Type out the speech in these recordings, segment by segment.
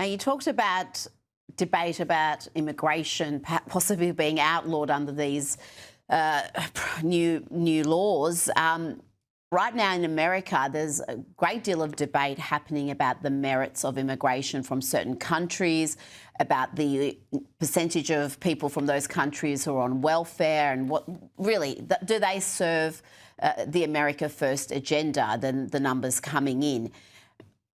Now, you talked about debate about immigration possibly being outlawed under these new laws. Right now in America, there's a great deal of debate happening about the merits of immigration from certain countries, about the percentage of people from those countries who are on welfare and what really, do they serve the America First agenda, the numbers coming in.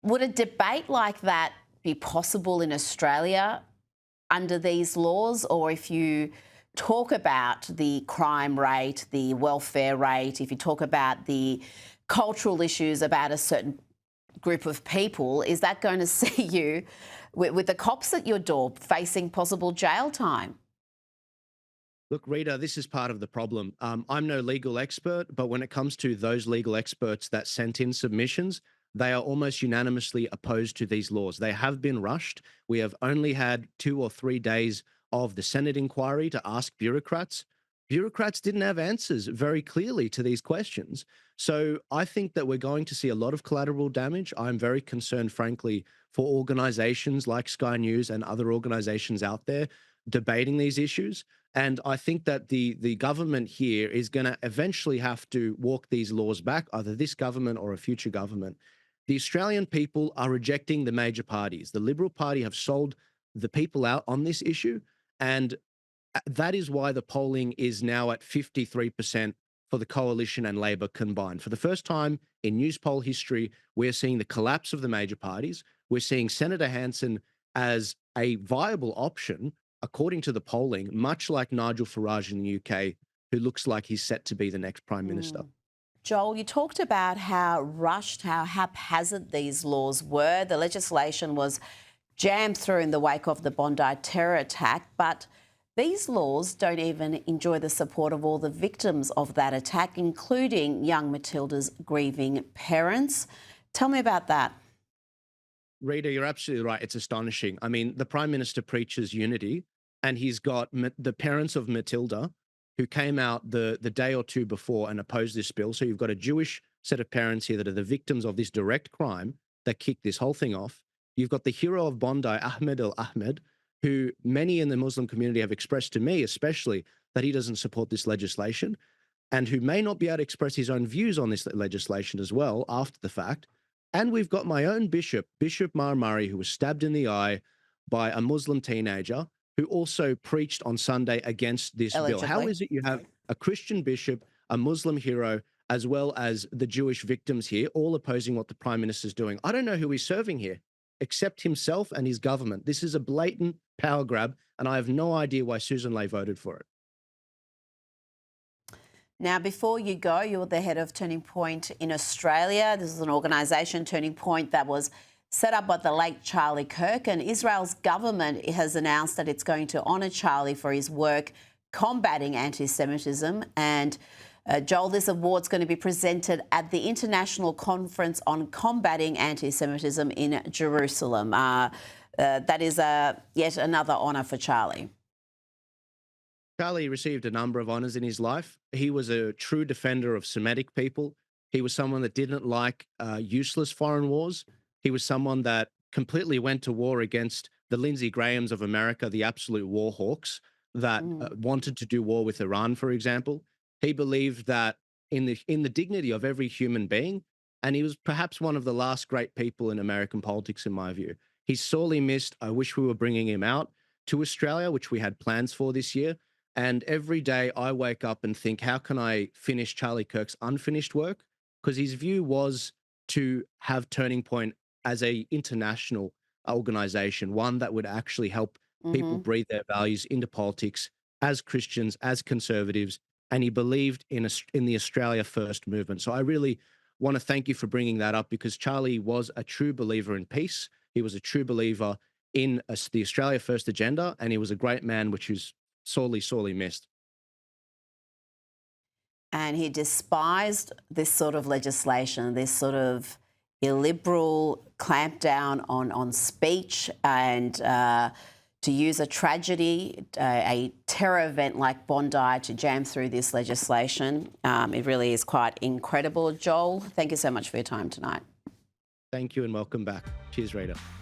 Would a debate like that be possible in Australia under these laws? Or if you talk about the crime rate, the welfare rate, if you talk about the cultural issues about a certain group of people, is that going to see you with the cops at your door facing possible jail time? Look, Rita, this is part of the problem. I'm no legal expert, but when it comes to those legal experts that sent in submissions, they are almost unanimously opposed to these laws. They have been rushed. We have only had 2 or 3 days of the Senate inquiry to ask bureaucrats. Bureaucrats didn't have answers very clearly to these questions. So I think that we're going to see a lot of collateral damage. I'm very concerned, frankly, for organizations like Sky News and other organizations out there debating these issues. And I think that the government here is going to eventually have to walk these laws back, either this government or a future government. The Australian people are rejecting the major parties. The Liberal Party have sold the people out on this issue, and that is why the polling is now at 53% for the Coalition and Labor combined. For the first time in Newspoll history, we're seeing the collapse of the major parties. We're seeing Senator Hanson as a viable option, according to the polling, much like Nigel Farage in the UK, who looks like he's set to be the next Prime Minister. Joel, you talked about how rushed, how haphazard these laws were. The legislation was jammed through in the wake of the Bondi terror attack, but these laws don't even enjoy the support of all the victims of that attack, including young Matilda's grieving parents. Tell me about that. Rita, you're absolutely right. It's astonishing. I mean, the Prime Minister preaches unity, and he's got the parents of Matilda who came out the day or two before and opposed this bill. So you've got a Jewish set of parents here that are the victims of this direct crime that kicked this whole thing off. You've got the hero of Bondi, Ahmed Ahmed, who many in the Muslim community have expressed to me, especially, that he doesn't support this legislation, and who may not be able to express his own views on this legislation as well after the fact. And we've got my own bishop, Bishop Murray, who was stabbed in the eye by a Muslim teenager, who also preached on Sunday against this bill. How is it you have a Christian bishop, a Muslim hero, as well as the Jewish victims here, all opposing what the Prime Minister's doing? I don't know who he's serving here, except himself and his government. This is a blatant power grab, and I have no idea why Susan Ley voted for it. Now, before you go, you're the head of Turning Point in Australia. This is an organisation, Turning Point, that was set up by the late Charlie Kirk, and Israel's government has announced that it's going to honour Charlie for his work combating anti-Semitism. And Joel, this award's going to be presented at the International Conference on Combating Anti-Semitism in Jerusalem. That is yet another honour for Charlie. Charlie received a number of honours in his life. He was a true defender of Semitic people. He was someone that didn't like useless foreign wars. He was someone that completely went to war against the Lindsey Grahams of America, the absolute war hawks that wanted to do war with Iran, for example. He believed that in the dignity of every human being, and he was perhaps one of the last great people in American politics, in my view. He's sorely missed. I wish we were bringing him out to Australia, which we had plans for this year. And every day I wake up and think, how can I finish Charlie Kirk's unfinished work? Because his view was to have Turning Point as an international organization, one that would actually help people breathe their values into politics as Christians, as conservatives. And he believed in the Australia First movement. So I really want to thank you for bringing that up, because Charlie was a true believer in peace. He was a true believer in the Australia First agenda, and he was a great man, which is sorely, sorely missed. And he despised this sort of legislation, this sort of illiberal clampdown on speech, and to use a tragedy, a terror event like Bondi to jam through this legislation. It really is quite incredible. Joel, thank you so much for your time tonight. Thank you and welcome back. Cheers, Rita.